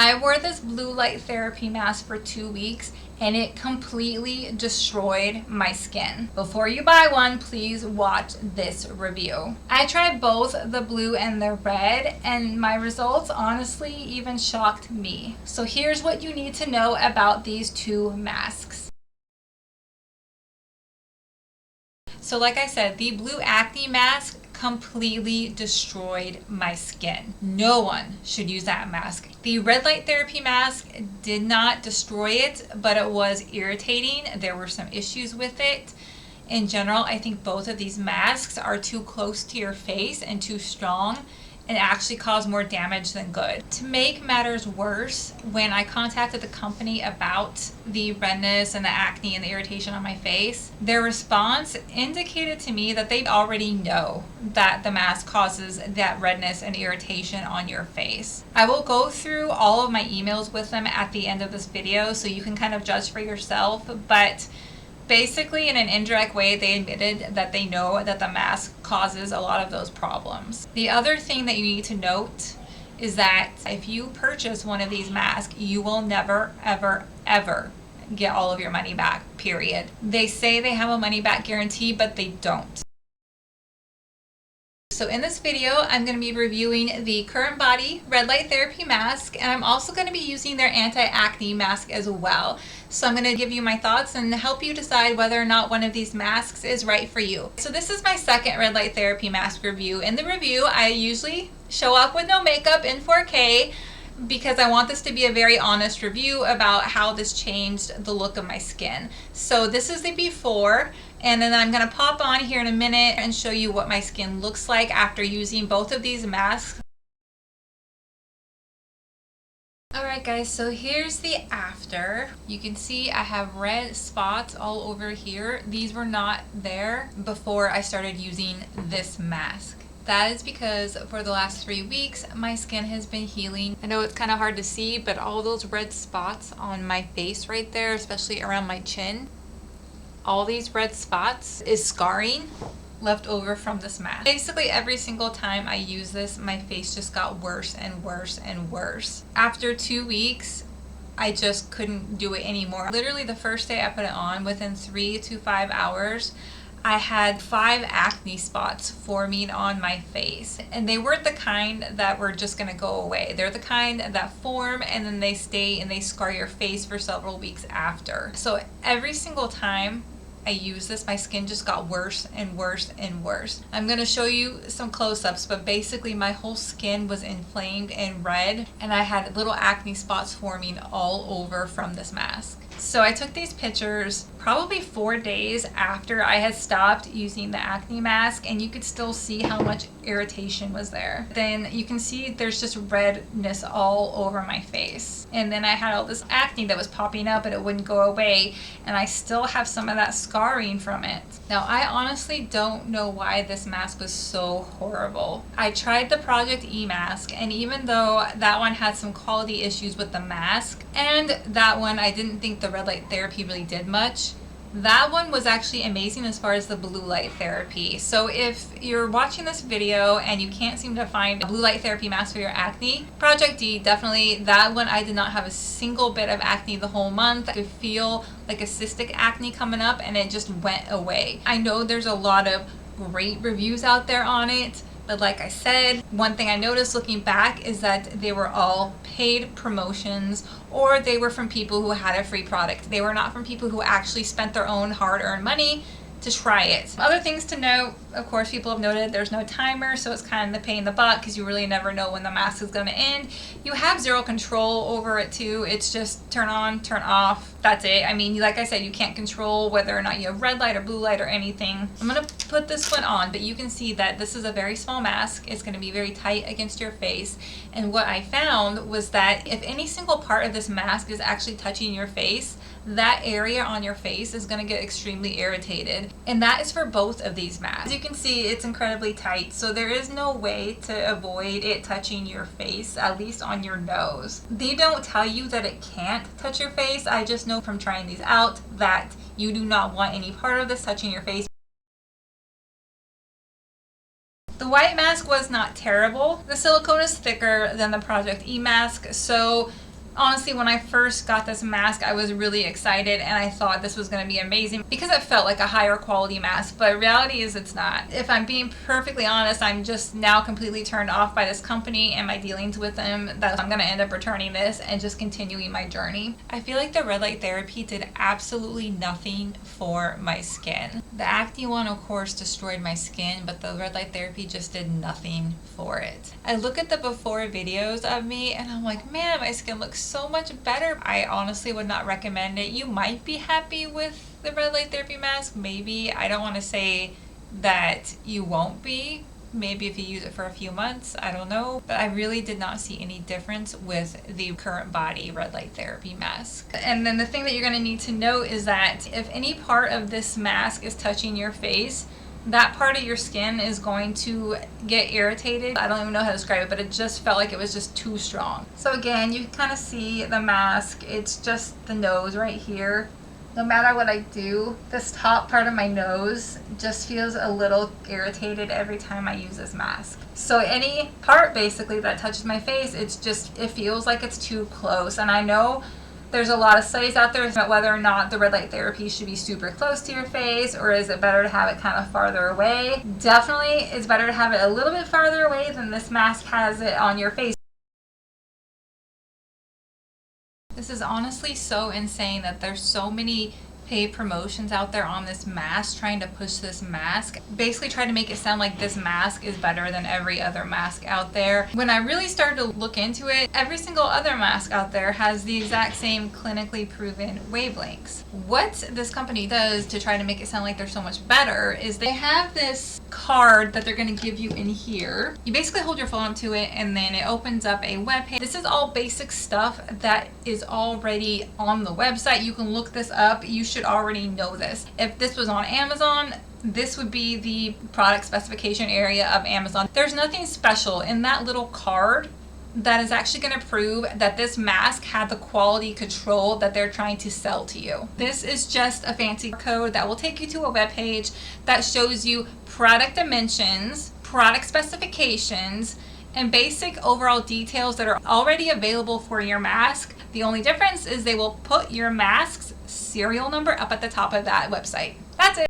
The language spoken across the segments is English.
I wore this blue light therapy mask for 2 weeks and it completely destroyed my skin. Before you buy one, please watch this review. I tried both the blue and the red and my results honestly even shocked me. So here's what you need to know about these two masks. So like I said, the blue acne mask completely destroyed my skin. No one should use that mask. The red light therapy mask did not destroy it, but it was irritating. There were some issues with it. In general, I think both of these masks are too close to your face and too strong and actually cause more damage than good. To make matters worse, when I contacted the company about the redness and the acne and the irritation on my face, their response indicated to me that they already know that the mask causes that redness and irritation on your face. I will go through all of my emails with them at the end of this video so you can kind of judge for yourself, but basically, in an indirect way, they admitted that they know that the mask causes a lot of those problems. The other thing that you need to note is that if you purchase one of these masks, you will never, ever, ever get all of your money back, period. They say they have a money back guarantee, but they don't. So in this video, I'm going to be reviewing the CurrentBody Red Light Therapy Mask, and I'm also going to be using their anti-acne mask as well. So I'm going to give you my thoughts and help you decide whether or not one of these masks is right for you. So this is my second Red Light Therapy Mask review. In the review, I usually show up with no makeup in 4K because I want this to be a very honest review about how this changed the look of my skin. So this is the before, and then I'm going to pop on here in a minute and show you what my skin looks like after using both of these masks. Alright guys, so here's the after. You can see I have red spots all over here. These were not there before I started using this mask. That is because for the last 3 weeks, my skin has been healing. I know it's kind of hard to see, but all those red spots on my face right there, especially around my chin, all these red spots is scarring left over from this mask. Basically every single time I use this, my face just got worse and worse and worse. After 2 weeks, I just couldn't do it anymore. Literally the first day I put it on, within 3 to 5 hours, I had 5 acne spots forming on my face, and they weren't the kind that were just gonna go away. They're the kind that form and then they stay and they scar your face for several weeks after. So every single time I use this, my skin just got worse and worse and worse. I'm gonna show you some close-ups, but basically my whole skin was inflamed and red, and I had little acne spots forming all over from this mask. So I took these pictures probably 4 days after I had stopped using the acne mask, and you could still see how much irritation was there. Then you can see there's just redness all over my face. And then I had all this acne that was popping up and it wouldn't go away, and I still have some of that scarring from it. Now I honestly don't know why this mask was so horrible. I tried the Project E mask, and even though that one had some quality issues with the mask, and that one I didn't think the red light therapy really did much, that one was actually amazing as far as the blue light therapy. So if you're watching this video and you can't seem to find a blue light therapy mask for your acne, Project D, definitely that one. I did not have a single bit of acne the whole month. I could feel like a cystic acne coming up and it just went away. I know there's a lot of great reviews out there on it, but like I said, one thing I noticed looking back is that they were all paid promotions, or they were from people who had a free product. They were not from people who actually spent their own hard-earned money to try it. Other things to note, of course, people have noted there's no timer, so it's kind of the pain in the butt because you really never know when the mask is going to end. You have zero control over it too. It's just turn on, turn off. That's it. I mean, like I said, you can't control whether or not you have red light or blue light or anything. I'm going to put this one on, but you can see that this is a very small mask. It's going to be very tight against your face. And what I found was that if any single part of this mask is actually touching your face, that area on your face is going to get extremely irritated, and that is for both of these masks. As you can see, it's incredibly tight, so there is no way to avoid it touching your face, at least on your nose. They don't tell you that it can't touch your face. I just know from trying these out that you do not want any part of this touching your face. The white mask was not terrible. The silicone is thicker than the Project E mask, so Honestly, when I first got this mask, I was really excited and I thought this was going to be amazing because it felt like a higher quality mask, but reality is it's not. If I'm being perfectly honest, I'm just now completely turned off by this company and my dealings with them that I'm going to end up returning this and just continuing my journey. I feel like the red light therapy did absolutely nothing for my skin. The Acne one, of course, destroyed my skin, but the red light therapy just did nothing for it. I look at the before videos of me and I'm like, man, my skin looks so much better. I honestly would not recommend it. You might be happy with the red light therapy mask, maybe. I don't want to say that you won't be. Maybe if you use it for a few months, I don't know. But I really did not see any difference with the CurrentBody red light therapy mask. And then the thing that you're going to need to know is that if any part of this mask is touching your face, that part of your skin is going to get irritated. I don't even know how to describe it, but it just felt like it was just too strong. So again, you kind of see the mask. It's just the nose right here. No matter what I do, this top part of my nose just feels a little irritated every time I use this mask. So any part basically that touches my face, it feels like it's too close. And I know there's a lot of studies out there about whether or not the red light therapy should be super close to your face, or is it better to have it kind of farther away. Definitely it's better to have it a little bit farther away than this mask has it on your face. This is honestly so insane that there's so many paid promotions out there on this mask trying to push this mask, basically trying to make it sound like this mask is better than every other mask out there. When I really started to look into it, every single other mask out there has the exact same clinically proven wavelengths. What this company does to try to make it sound like they're so much better is they have this card that they're going to give you in here. You basically hold your phone up to it and then it opens up a web page. This is all basic stuff that is already on the website. You can look this up. You should already know this. If this was on Amazon, this would be the product specification area of Amazon. There's nothing special in that little card that is actually going to prove that this mask had the quality control that they're trying to sell to you. This is just a fancy code that will take you to a web page that shows you product dimensions, product specifications, and basic overall details that are already available for your mask. The only difference is they will put your mask's serial number up at the top of that website. That's it.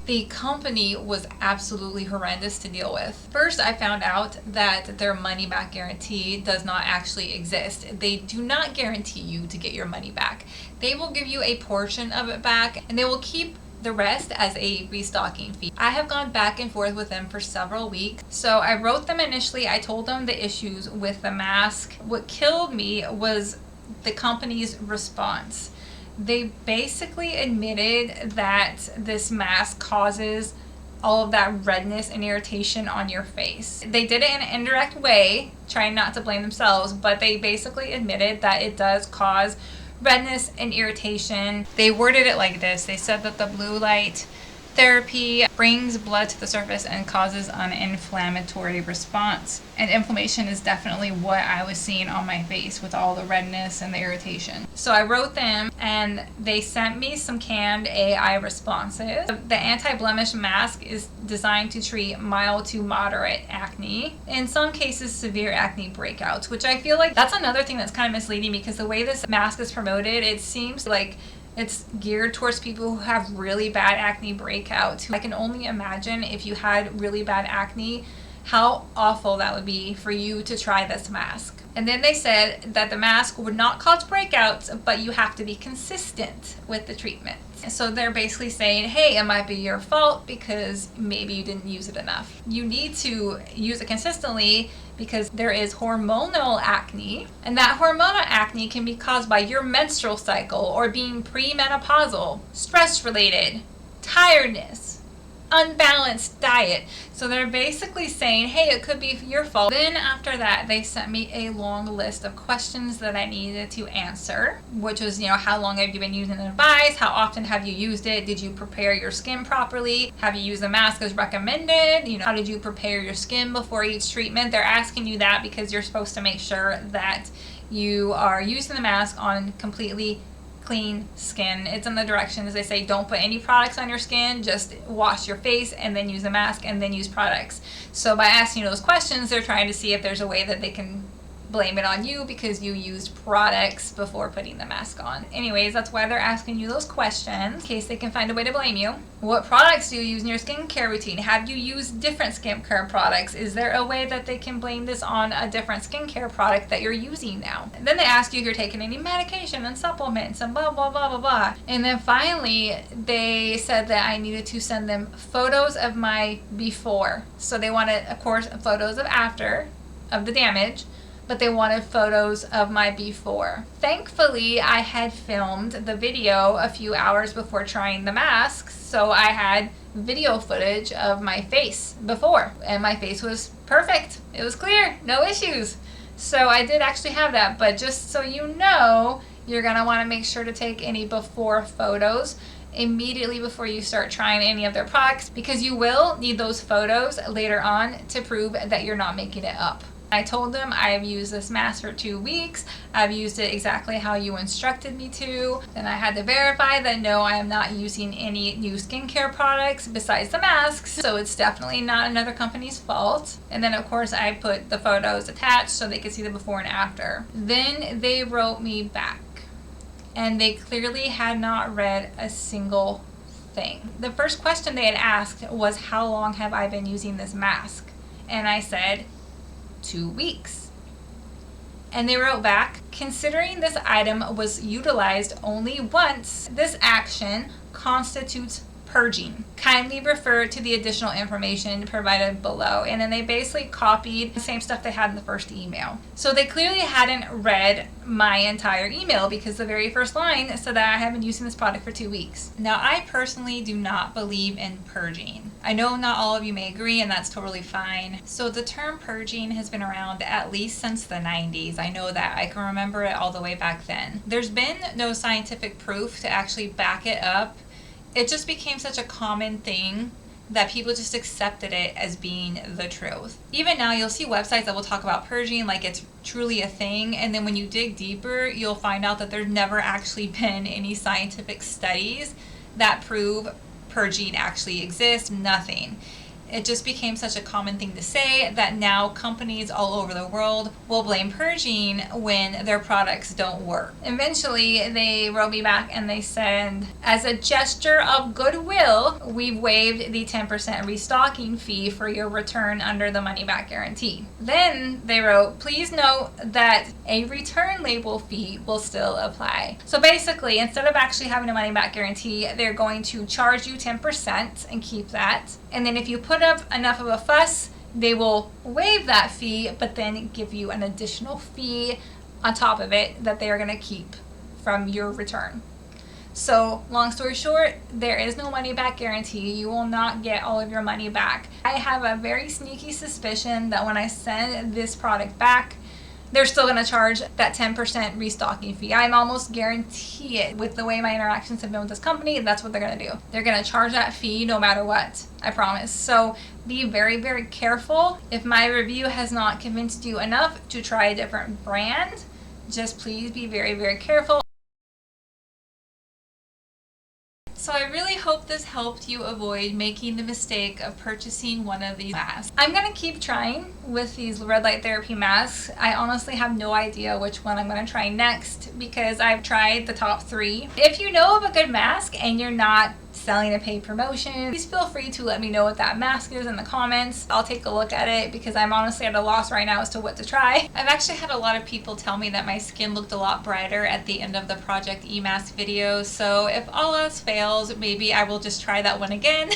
The company was absolutely horrendous to deal with. First, I found out that their money back guarantee does not actually exist. They do not guarantee you to get your money back. They will give you a portion of it back and they will keep the rest as a restocking fee. I have gone back and forth with them for several weeks. So I wrote them initially. I told them the issues with the mask. What killed me was the company's response. They basically admitted that this mask causes all of that redness and irritation on your face. They did it in an indirect way, trying not to blame themselves, but they basically admitted that it does cause redness and irritation. They worded it like this. They said that the blue light therapy brings blood to the surface and causes an inflammatory response. And inflammation is definitely what I was seeing on my face with all the redness and the irritation. So I wrote them and they sent me some canned AI responses. The anti-blemish mask is designed to treat mild to moderate acne, in some cases severe acne breakouts, which I feel like that's another thing that's kind of misleading because the way this mask is promoted, it seems like it's geared towards people who have really bad acne breakouts. I can only imagine if you had really bad acne, how awful that would be for you to try this mask. And then they said that the mask would not cause breakouts, but you have to be consistent with the treatment. So they're basically saying, hey, it might be your fault because maybe you didn't use it enough. You need to use it consistently because there is hormonal acne, and that hormonal acne can be caused by your menstrual cycle or being premenopausal, stress-related, tiredness, unbalanced diet. So they're basically saying, hey, it could be your fault. Then after that, they sent me a long list of questions that I needed to answer, which was, how long have you been using the device? How often have you used it? Did you prepare your skin properly? Have you used the mask as recommended? How did you prepare your skin before each treatment? They're asking you that because you're supposed to make sure that you are using the mask on completely clean skin. It's in the directions. They say don't put any products on your skin, just wash your face and then use a mask and then use products. So by asking those questions, they're trying to see if there's a way that they can blame it on you because you used products before putting the mask on. Anyways, that's why they're asking you those questions, in case they can find a way to blame you. What products do you use in your skincare routine? Have you used different skincare products? Is there a way that they can blame this on a different skincare product that you're using now? And then they ask you if you're taking any medication and supplements and blah, blah, blah, blah, blah. And then finally, they said that I needed to send them photos of my before. So they wanted, of course, photos of after, of the damage, but they wanted photos of my before. Thankfully, I had filmed the video a few hours before trying the mask, so I had video footage of my face before, and my face was perfect. It was clear, no issues. So I did actually have that, but just so you know, you're gonna wanna make sure to take any before photos immediately before you start trying any of their products, because you will need those photos later on to prove that you're not making it up. I told them I've used this mask for 2 weeks. I've used it exactly how you instructed me to. Then I had to verify that no, I am not using any new skincare products besides the masks. So it's definitely not another company's fault. And then of course I put the photos attached so they could see the before and after. Then they wrote me back and they clearly had not read a single thing. The first question they had asked was, how long have I been using this mask? And I said, 2 weeks. And they wrote back, considering this item was utilized only once, this action constitutes purging. Kindly refer to the additional information provided below. And then they basically copied the same stuff they had in the first email. So they clearly hadn't read my entire email, because the very first line said that I have been using this product for 2 weeks. Now, I personally do not believe in purging. I know not all of you may agree, and that's totally fine. So the term purging has been around at least since the 90s. I know that. I can remember it all the way back then. There's been no scientific proof to actually back it up. It just became such a common thing that people just accepted it as being the truth. Even now, you'll see websites that will talk about purging like it's truly a thing, and then when you dig deeper, you'll find out that there's never actually been any scientific studies that prove purging actually exists. Nothing. It just became such a common thing to say that now companies all over the world will blame purging when their products don't work. Eventually, they wrote me back and they said, as a gesture of goodwill, we've waived the 10% restocking fee for your return under the money-back guarantee. Then they wrote, please note that a return label fee will still apply. So basically, instead of actually having a money-back guarantee, they're going to charge you 10% and keep that. And then if you put up enough of a fuss, they will waive that fee, but then give you an additional fee on top of it that they are going to keep from your return. So long story short, there is no money back guarantee. You will not get all of your money back. I have a very sneaky suspicion that when I send this product back, they're still going to charge that 10% restocking fee. I'm almost guarantee it. With the way my interactions have been with this company, that's what they're going to do. They're going to charge that fee no matter what. I promise. So be very, very careful. If my review has not convinced you enough to try a different brand, just please be very, very careful. So I really hope this helped you avoid making the mistake of purchasing one of these masks. I'm going to keep trying with these red light therapy masks. I honestly have no idea which one I'm going to try next because I've tried the top 3. If you know of a good mask and you're not selling a paid promotion, please feel free to let me know what that mask is in the comments. I'll take a look at it because I'm honestly at a loss right now as to what to try. I've actually had a lot of people tell me that my skin looked a lot brighter at the end of the Project E mask video, so if all else fails, maybe I will just try that one again.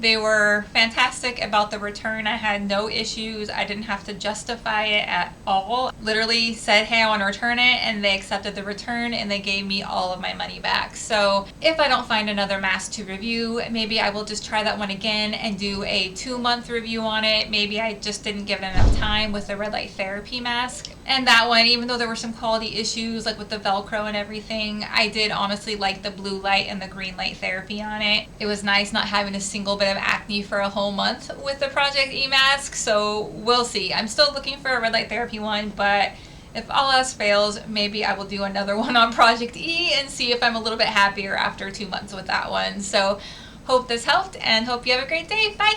They were fantastic about the return. I had no issues. I didn't have to justify it at all. Literally said, hey, I want to return it, and they accepted the return and they gave me all of my money back. So if I don't find another mask to review, maybe I will just try that one again and do a 2-month review on it. Maybe I just didn't give it enough time with the red light therapy mask. And that one, even though there were some quality issues like with the Velcro and everything, I did honestly like the blue light and the green light therapy on it. It was nice not having a single bit of acne for a whole month with the Project E mask, so we'll see. I'm still looking for a red light therapy one, but if all else fails, maybe I will do another one on Project E and see if I'm a little bit happier after 2 months with that one. So hope this helped and hope you have a great day. Bye!